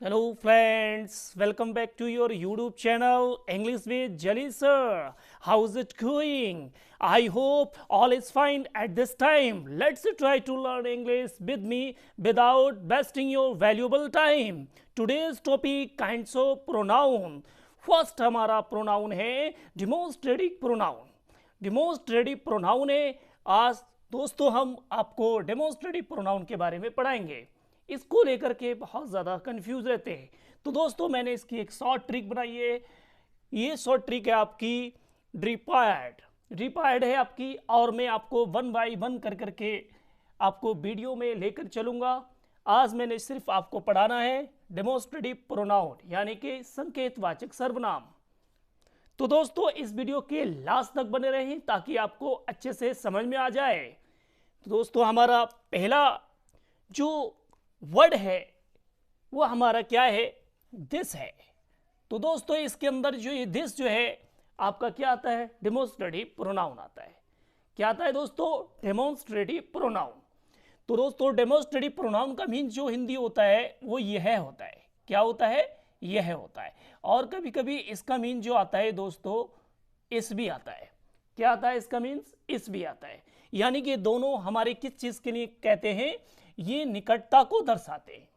Hello friends, welcome back to your YouTube channel English with Jali sir. How's it going? I hope all is fine at this time. Let's try to learn English with me without wasting your valuable time. Today's topic kinds of pronoun. First हमारा pronoun है demonstrative pronoun. Demonstrative pronoun है आज दोस्तों हम आपको demonstrative pronoun के बारे में पढ़ाएंगे। इसको लेकर के बहुत ज़्यादा कंफ्यूज रहते हैं। तो दोस्तों मैंने इसकी एक शॉर्ट ट्रिक बनाई है। ये शॉर्ट ट्रिक है आपकी ड्रिपायड है आपकी, और मैं आपको वन बाय वन कर करके आपको वीडियो में लेकर चलूँगा। आज मैंने सिर्फ आपको पढ़ाना है डेमोस्ट्रेटिव प्रोनाउन यानी कि संकेतवाचक सर्वनाम। तो दोस्तों इस वीडियो के लास्ट तक बने रहें ताकि आपको अच्छे से समझ में आ जाए। तो दोस्तों हमारा पहला जो वर्ड है वो हमारा क्या है, दिस है। तो दोस्तों इसके अंदर जो ये दिस जो है आपका क्या आता है, डेमोन्स्ट्रेटिव प्रोनाउन आता है। क्या आता है दोस्तों, डेमोन्स्ट्रेटिव प्रोनाउन। तो दोस्तों डेमोन्स्ट्रेटिव प्रोनाउन का मीन जो हिंदी होता है वो यह होता है। क्या होता है, यह होता है। और कभी कभी इसका मीन जो आता है दोस्तों इस भी आता है। क्या आता है इसका मीन्स, इस भी आता है। यानी कि दोनों हमारे किस चीज के लिए कहते हैं, ये निकटता को दर्शाते हैं।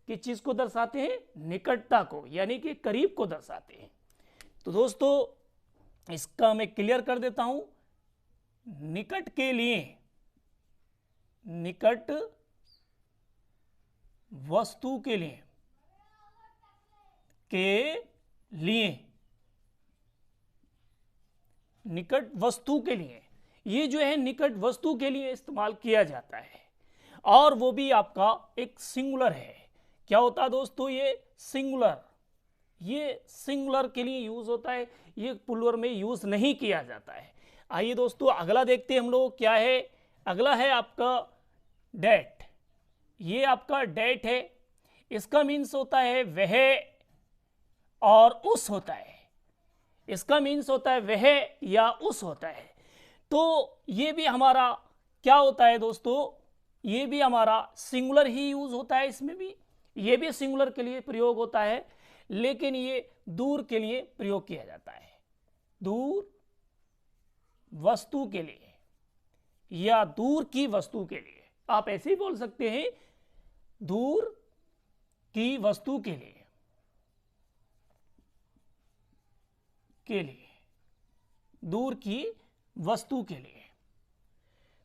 किस चीज को दर्शाते हैं, निकटता को, यानी कि करीब को दर्शाते हैं। तो दोस्तों इसका मैं क्लियर कर देता हूं। निकट के लिए, निकट वस्तु के लिए, निकट वस्तु के लिए, ये जो है निकट वस्तु के लिए इस्तेमाल किया जाता है। और वो भी आपका एक सिंगुलर है। क्या होता है दोस्तों, ये सिंगुलर के लिए यूज होता है, ये प्लूरल में यूज नहीं किया जाता है। आइए दोस्तों अगला देखते हैं हम लोग क्या है। अगला है आपका डेट। ये आपका डेट है। इसका मीन्स होता है वह और उस होता है। इसका मीन्स होता है वह या उस होता है। तो ये भी हमारा क्या होता है दोस्तों, ये भी हमारा सिंगुलर ही यूज होता है। इसमें भी ये भी सिंगुलर के लिए प्रयोग होता है, लेकिन ये दूर के लिए प्रयोग किया जाता है। दूर वस्तु के लिए या दूर की वस्तु के लिए, आप ऐसे ही बोल सकते हैं, दूर की वस्तु के लिए, दूर की वस्तु के लिए।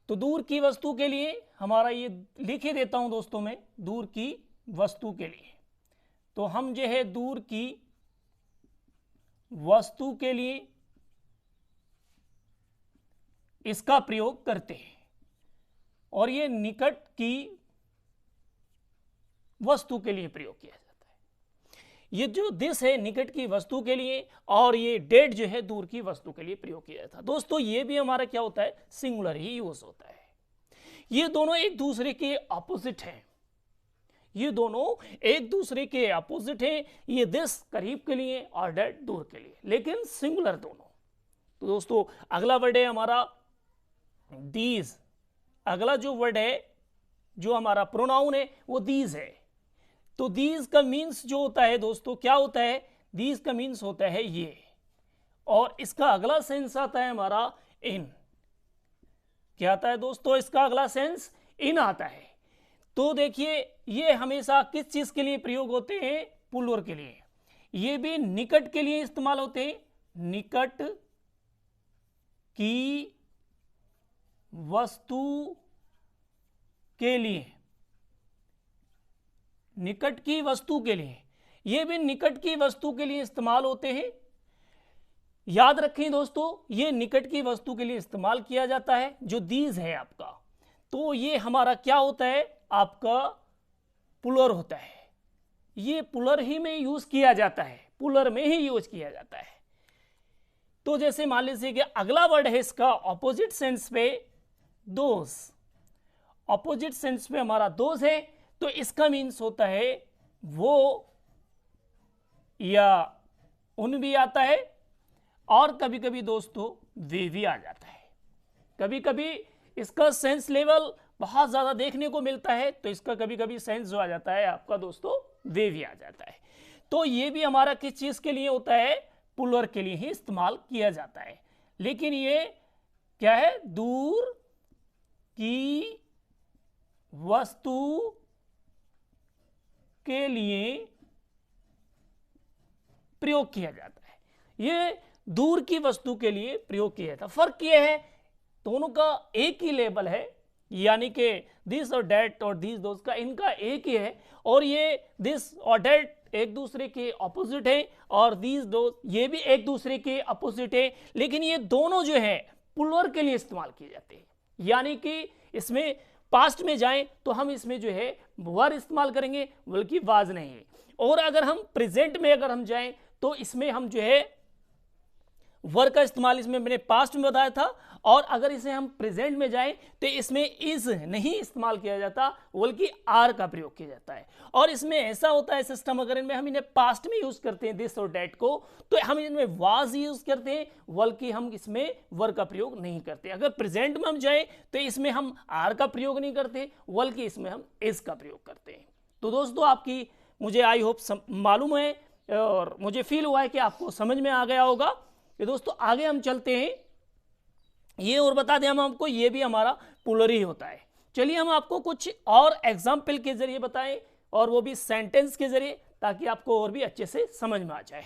तो दूर की वस्तु के लिए हमारा ये लिख ही देता हूं दोस्तों मैं, दूर की वस्तु के लिए। तो हम जो है दूर की वस्तु के लिए इसका प्रयोग करते हैं, और ये निकट की वस्तु के लिए प्रयोग किया जाता है। ये जो दिस है निकट की वस्तु के लिए, और ये डेट जो है दूर की वस्तु के लिए प्रयोग किया जाता है। दोस्तों ये भी हमारा क्या होता है, सिंगुलर ही यूज होता है। ये दोनों एक दूसरे के अपोजिट हैं। ये दोनों एक दूसरे के अपोजिट हैं। ये दिस करीब के लिए और डेट दूर के लिए, लेकिन सिंगुलर दोनों। तो दोस्तों अगला वर्ड है हमारा दीज। अगला जो वर्ड है, जो हमारा प्रोनाउन है वो दीज है। तो दीज का मीन्स जो होता है दोस्तों, क्या होता है, दीज का मीन्स होता है ये, और इसका अगला सेंस आता है हमारा इन। क्या आता है दोस्तों, इसका अगला सेंस इन आता है। तो देखिए ये हमेशा किस चीज के लिए प्रयोग होते हैं, प्लूरल के लिए। ये भी निकट के लिए इस्तेमाल होते हैं, निकट की वस्तु के लिए, निकट की वस्तु के लिए, ये भी निकट की वस्तु के लिए इस्तेमाल होते हैं। याद रखें दोस्तों, ये निकट की वस्तु के लिए इस्तेमाल किया जाता है। जो दीज है आपका, तो ये हमारा क्या होता है, आपका प्लूरल होता है। ये प्लूरल ही में यूज किया जाता है, प्लूरल में ही यूज किया जाता है। तो जैसे मान लीजिए कि अगला वर्ड है इसका ऑपोजिट सेंस पे दोज। ऑपोजिट सेंस पे हमारा दोज है, तो इसका मीन्स होता है वो या उन भी आता है, और कभी कभी दोस्तों वे भी आ जाता है। कभी कभी इसका सेंस लेवल बहुत ज़्यादा देखने को मिलता है, तो इसका कभी कभी सेंस जो आ जाता है आपका दोस्तों वे भी आ जाता है। तो ये भी हमारा किस चीज के लिए होता है, पुलर के लिए ही इस्तेमाल किया जाता है। लेकिन ये क्या है, दूर की वस्तु के लिए प्रयोग किया जाता है। ये दूर की वस्तु के लिए प्रयोग किया जाता है। फर्क ये है, दोनों का एक ही लेबल है, यानी कि दिस और डेट और दिस दोस्त का इनका एक ही है, और ये दिस और डेट एक दूसरे के ऑपोजिट है, और दिस दोस्त ये भी एक दूसरे के ऑपोजिट है। लेकिन ये दोनों जो है पुलर के लिए इस्तेमाल किए जाते हैं, यानी कि इसमें पास्ट में जाएं तो हम इसमें जो है वर इस्तेमाल करेंगे, बल्कि वाज नहीं है। और अगर हम प्रेजेंट में अगर हम जाएं तो इसमें हम जो है वर का इस्तेमाल इसमें मैंने पास्ट में बताया था, और अगर इसे हम प्रेजेंट में जाएं तो इसमें इज नहीं इस्तेमाल किया जाता, बल्कि आर का प्रयोग किया जाता है। और इसमें ऐसा होता है सिस्टम, अगर इनमें हम इन्हें पास्ट में यूज करते हैं दिस और डेट को, तो हम इनमें वाज यूज करते हैं, बल्कि हम इसमें वर का प्रयोग नहीं करते। अगर प्रेजेंट में हम जाएं तो इसमें हम आर का प्रयोग नहीं करते, बल्कि इसमें हम इज का प्रयोग करते हैं। तो दोस्तों आपकी मुझे आई होप मालूम है और मुझे फील हुआ है कि आपको समझ में आ गया होगा। कि दोस्तों आगे हम चलते हैं, ये और बता दें हम आपको, ये भी हमारा पुलर ही होता है। चलिए हम आपको कुछ और एग्जाम्पल के जरिए बताएं, और वो भी सेंटेंस के जरिए, ताकि आपको और भी अच्छे से समझ में आ जाए।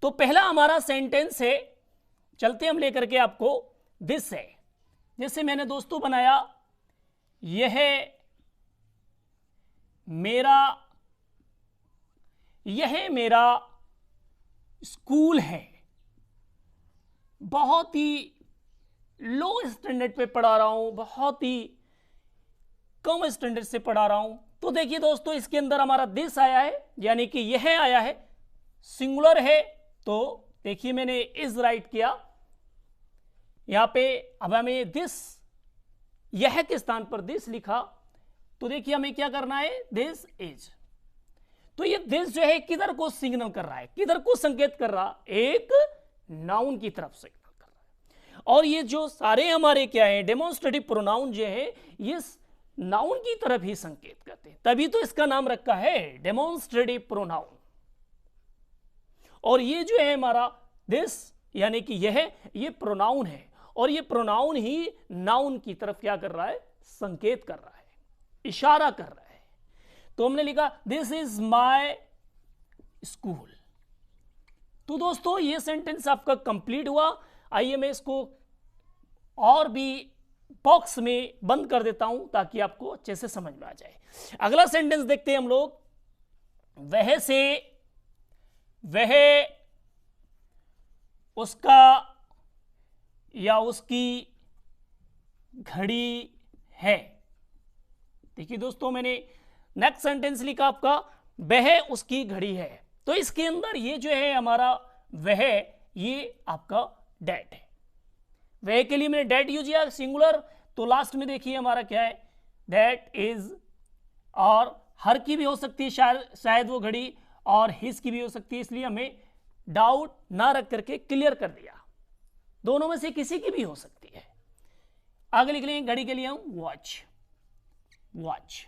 तो पहला हमारा सेंटेंस है, चलते हम लेकर के आपको, दिस है। जैसे मैंने दोस्तों बनाया, यह मेरा स्कूल है। बहुत ही लो स्टैंडर्ड पे पढ़ा रहा हूं, बहुत ही कम स्टैंडर्ड से पढ़ा रहा हूं। तो देखिए दोस्तों, इसके अंदर हमारा दिस आया है, यानी कि यह आया है, सिंगुलर है। तो देखिए मैंने इज राइट किया यहां पे। अब हमें दिस, यह के स्थान पर दिस लिखा, तो देखिए हमें क्या करना है, दिस इज। तो ये दिस जो है किधर को सिग्नल कर रहा है, किधर को संकेत कर रहा, एक नाउन की तरफ सिग्नल कर रहा है। और ये जो सारे हमारे क्या है, डेमोन्स्ट्रेटिव प्रोनाउन जो है, ये नाउन की तरफ ही संकेत करते हैं, तभी तो इसका नाम रखा है डेमोन्स्ट्रेटिव प्रोनाउन। और ये जो है हमारा दिस, यानी कि ये प्रोनाउन है, और ये प्रोनाउन ही नाउन की तरफ क्या कर रहा है, संकेत कर रहा है, इशारा कर रहा है। तो हमने लिखा दिस इज माय स्कूल। तो दोस्तों ये सेंटेंस आपका कंप्लीट हुआ। आइए मैं इसको और भी बॉक्स में बंद कर देता हूं, ताकि आपको अच्छे से समझ में आ जाए। अगला सेंटेंस देखते हैं हम लोग, वह से वह उसका या उसकी घड़ी है। देखिए दोस्तों मैंने नेक्स्ट सेंटेंस लिखा आपका, वह उसकी घड़ी है। तो इसके अंदर ये जो है हमारा वह, ये आपका डैट है। वह के लिए मैंने डैट यूज किया सिंगुलर। तो लास्ट में देखिए हमारा क्या है, दैट इज, और हर की भी हो सकती है शायद वो घड़ी, और हिज की भी हो सकती है, इसलिए हमें डाउट ना रख करके क्लियर कर दिया, दोनों में से किसी की भी हो सकती है। आगे लिख लेंगे घड़ी के लिए हम वॉच, वॉच।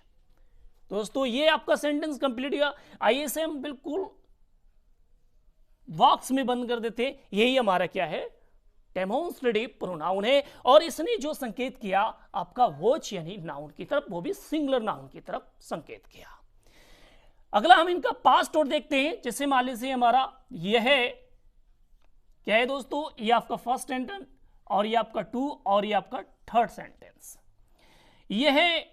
दोस्तों ये आपका सेंटेंस कंप्लीट हुआ। आइए से हम बिल्कुल बॉक्स में बंद कर देते। यही हमारा क्या है, डेमोन्स्ट्रेटिव प्रोनाउन है, और इसने जो संकेत किया आपका वॉच यानी नाउन की तरफ, वो भी सिंगुलर नाउन की तरफ संकेत किया। अगला हम इनका पास्ट और देखते हैं। जैसे मान लीजिए हमारा यह है, क्या है दोस्तों, ये आपका फर्स्ट सेंटेंस, और ये आपका टू, और ये आपका थर्ड सेंटेंस। यह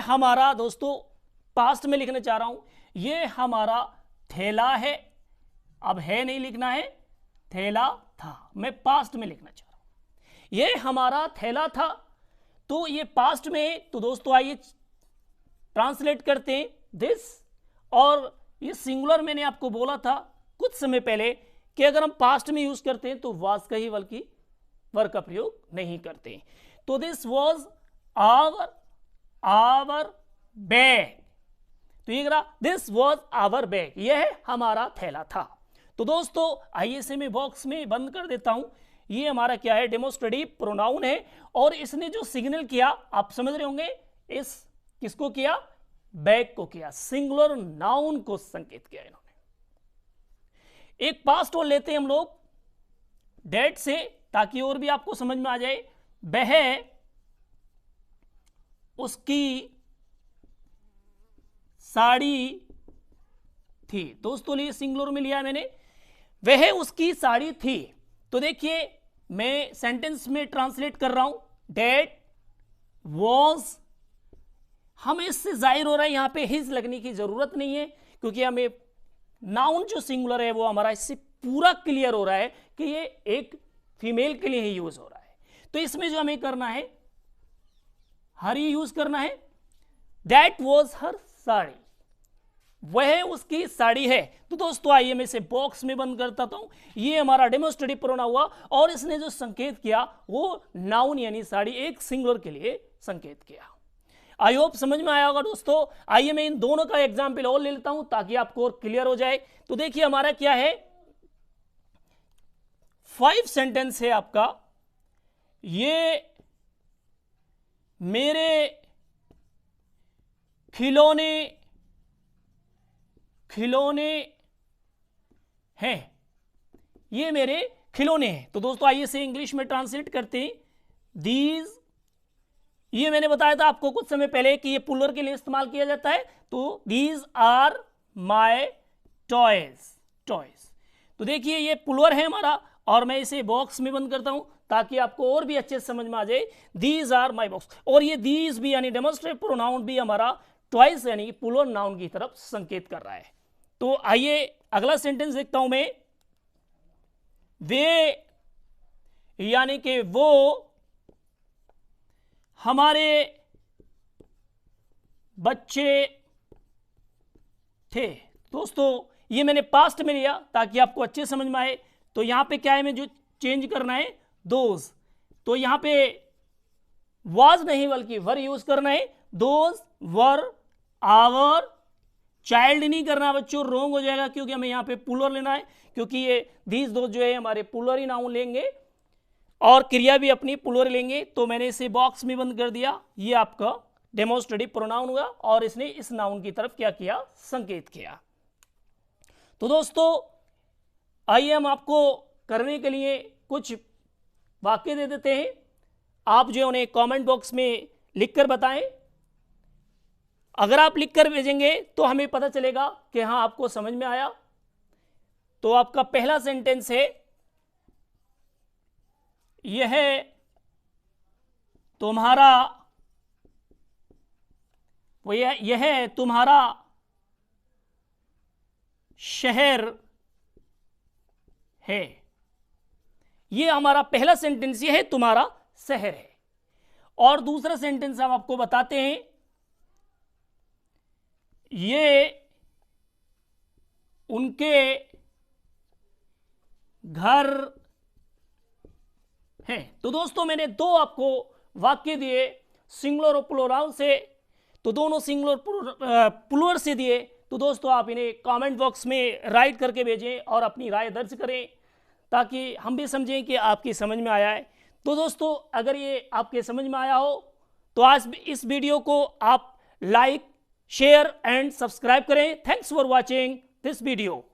हमारा दोस्तों पास्ट में लिखना चाह रहा हूं, यह हमारा थैला है। अब है नहीं लिखना है, थैला था, मैं पास्ट में लिखना चाह रहा हूं। यह हमारा थैला था, तो ये पास्ट में है। तो दोस्तों आइए ट्रांसलेट करते हैं दिस, और ये सिंगुलर मैंने आपको बोला था कुछ समय पहले कि अगर हम पास्ट में यूज करते हैं तो वाज का ही बल्कि वर का प्रयोग नहीं करते। तो दिस वॉज आवर बैग। तो ये कहा दिस वॉज आवर बैग, यह हमारा थैला था। तो दोस्तों आइए से मैं बॉक्स में बंद कर देता हूं। ये हमारा क्या है, डेमोस्ट्रेटिव प्रोनाउन है। और इसने जो सिग्नल किया आप समझ रहे होंगे, इस किसको किया, बैक को किया, सिंगुलर नाउन को संकेत किया इन्होंने। एक पास्ट और लेते हैं हम लोग डेट से, ताकि और भी आपको समझ में आ जाए। वह उसकी साड़ी थी। दोस्तों लिए सिंगुलर में लिया मैंने, वह उसकी साड़ी थी। तो देखिए मैं सेंटेंस में ट्रांसलेट कर रहा हूं, डेट वॉज, हमें इससे जाहिर हो रहा है यहां पे हिज लगने की जरूरत नहीं है, क्योंकि हमें नाउन जो सिंगुलर है वो हमारा इससे पूरा क्लियर हो रहा है कि ये एक फीमेल के लिए ही यूज हो रहा है। तो इसमें जो हमें करना है, हर ही यूज करना है। दैट वॉज हर साड़ी, वह उसकी साड़ी है। तो दोस्तों आइए मैं इसे बॉक्स में बंद करता हूं। ये हमारा डेमोस्ट्रेटिव प्रोनाउन हुआ, और इसने जो संकेत किया वो नाउन यानी साड़ी, एक सिंगुलर के लिए संकेत किया। आई होप समझ में आया होगा दोस्तों। आइए मैं इन दोनों का एग्जाम्पल और ले लेता हूं ताकि आपको और क्लियर हो जाए। तो देखिए हमारा क्या है, 5 सेंटेंस है आपका। ये मेरे खिलौने हैं, ये मेरे खिलौने हैं। तो दोस्तों आइए से इंग्लिश में ट्रांसलेट करते हैं। दीज, ये मैंने बताया था आपको कुछ समय पहले कि ये प्लूरल के लिए इस्तेमाल किया जाता है। तो these are my toys, toys. तो देखिए ये प्लूरल है हमारा, और मैं इसे बॉक्स में बंद करता हूं ताकि आपको और भी अच्छे से समझ में आ जाए। दीज आर माय बॉक्स, और ये दीज भी यानी डेमोस्ट्रेटिव प्रोनाउन भी हमारा ट्वाइस यानी प्लूरल नाउन की तरफ संकेत कर रहा है। तो आइए अगला सेंटेंस देखता हूं मैं। वे यानी कि वो हमारे बच्चे थे। दोस्तों ये मैंने पास्ट में लिया ताकि आपको अच्छे समझ में आए। तो यहां पे क्या है, मैं जो चेंज करना है दोज, तो यहां पे वाज नहीं बल्कि वर यूज करना है। दोज वर आवर चाइल्ड नहीं करना बच्चों, रोंग हो जाएगा, क्योंकि हमें यहां पे प्लूरल लेना है, क्योंकि ये दीज दोज जो है हमारे प्लूरल ही नाउन लेंगे और क्रिया भी अपनी प्लूरल लेंगे। तो मैंने इसे बॉक्स में बंद कर दिया। ये आपका डेमोस्ट्रेटिव प्रोनाउन हुआ और इसने इस नाउन की तरफ क्या किया, संकेत किया। तो दोस्तों आइए हम आपको करने के लिए कुछ वाक्य दे देते हैं। आप जो उन्हें कमेंट बॉक्स में लिखकर बताएं। अगर आप लिखकर भेजेंगे तो हमें पता चलेगा कि हाँ आपको समझ में आया। तो आपका पहला सेंटेंस है, यह तुम्हारा, यह तुम्हारा शहर है। ये हमारा पहला सेंटेंस, ये है तुम्हारा शहर है। और दूसरा सेंटेंस हम आपको बताते हैं, ये उनके घर हैं। तो दोस्तों मैंने दो आपको वाक्य दिए सिंगुलर और प्लूरल से, तो दोनों सिंगुलर प्लूरल से दिए। तो दोस्तों आप इन्हें कमेंट बॉक्स में राइट करके भेजें और अपनी राय दर्ज करें ताकि हम भी समझें कि आपकी समझ में आया है। तो दोस्तों अगर ये आपके समझ में आया हो तो आज इस वीडियो को आप लाइक, शेयर एंड सब्सक्राइब करें। Thanks for watching this video.